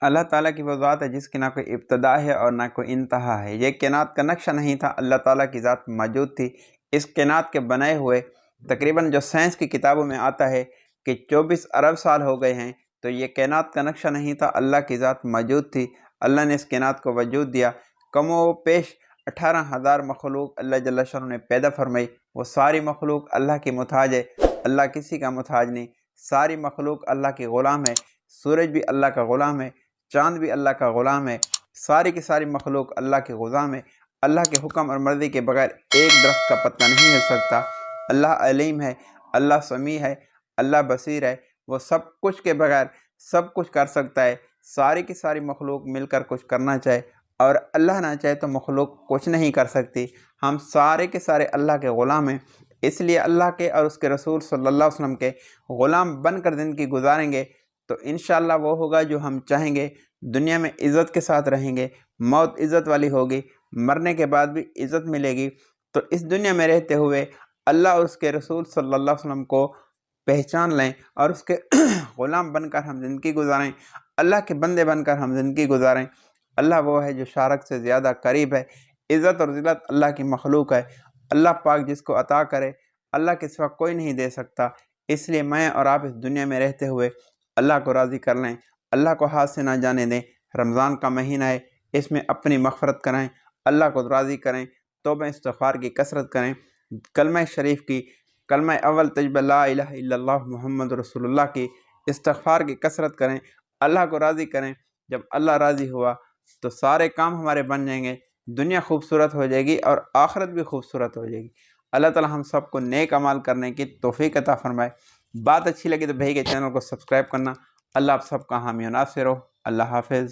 اللہ ताला की वो ज़ात है जिसकी ना कोई इब्तदा है और ना कोई इंतहा है। ये कायनात का नक्शा नहीं था, अल्लाह ताला की ज़ात मौजूद थी। इस कायनात के बनाए हुए तकरीबन जो साइंस की किताबों में आता है कि 24 अरब साल हो गए हैं, तो ये कायनात का नक्शा नहीं था, अल्लाह की ज़ात मौजूद थी। अल्लाह ने इस कायनात को वजूद दिया। कम व पेश 18,000 मखलूक अल्लाह जल्ल शान ने पैदा फरमाई। वो सारी मखलूक अल्लाह की मुताज है, अल्लाह किसी का मुताज नहीं। सारी मखलूक अल्लाह की ग़ुलाम है। सूरज भी अल्लाह का ग़ुलाम है, चाँद भी अल्लाह का ग़ुलाम है। सारी की सारी मखलूक अल्लाह के ग़ुलाम है। अल्लाह के हुक्म और मर्ज़ी के बगैर एक दरख्त का पत्ता नहीं हिल सकता। अल्लाह अलीम है, अल्लाह समी है, अल्लाह बसीर है। वो सब कुछ के बगैर सब कुछ कर सकता है। सारी की सारी मखलूक मिलकर कुछ करना चाहे और अल्लाह ना चाहे तो मखलूक कुछ नहीं कर सकती। हम सारे के सारे अल्लाह के ग़ुलाम हैं। इसलिए अल्लाह के और उसके रसूल सल्लल्लाहु अलैहि वसल्लम के ग़ुलाम बनकर ज़िंदगी गुजारेंगे तो इंशाअल्लाह वो होगा जो हम चाहेंगे। दुनिया में इज़्ज़त के साथ रहेंगे, मौत इज़्ज़त वाली होगी, मरने के बाद भी इज़्ज़त मिलेगी। तो इस दुनिया में रहते हुए अल्लाह और उसके रसूल सल्लल्लाहु अलैहि वसल्लम को पहचान लें और उसके ग़ुलाम बनकर हम ज़िंदगी गुजारें, अल्लाह के बंदे बनकर हम ज़िंदगी गुजारें। अल्लाह वो है जो शारक से ज़्यादा करीब है। इज़्ज़त और ज़िल्लत अल्लाह की मखलूक है। अल्लाह पाक जिसको अता करे, अल्लाह के सिवा कोई नहीं दे सकता। इसलिए मैं और आप इस दुनिया में रहते हुए अल्लाह को राज़ी कर लें, अल्लाह को हाथ से ना जाने दें। रमज़ान का महीना है, इसमें अपनी मग़फ़िरत कराएँ, अल्लाह को राज़ी करें, तौबा इस्तिग़फ़ार की कसरत करें, कलमा शरीफ की, कलमा अव्वल तजबीह ला इलाहा इल्लल्लाह मुहम्मद रसूलुल्लाह की इस्तिग़फ़ार की कसरत करें, अल्लाह को राज़ी करें। जब अल्लाह राज़ी हुआ तो सारे काम हमारे बन जाएंगे, दुनिया खूबसूरत हो जाएगी और आखिरत भी खूबसूरत हो जाएगी। अल्लाह ताला हम सबको नेक अमाल करने की तौफ़ीक़ अता फ़रमाए। बात अच्छी लगी तो भाई के चैनल को सब्सक्राइब करना। अल्लाह आप सबका हामी और नासिर हो। अल्लाह हाफ़िज़।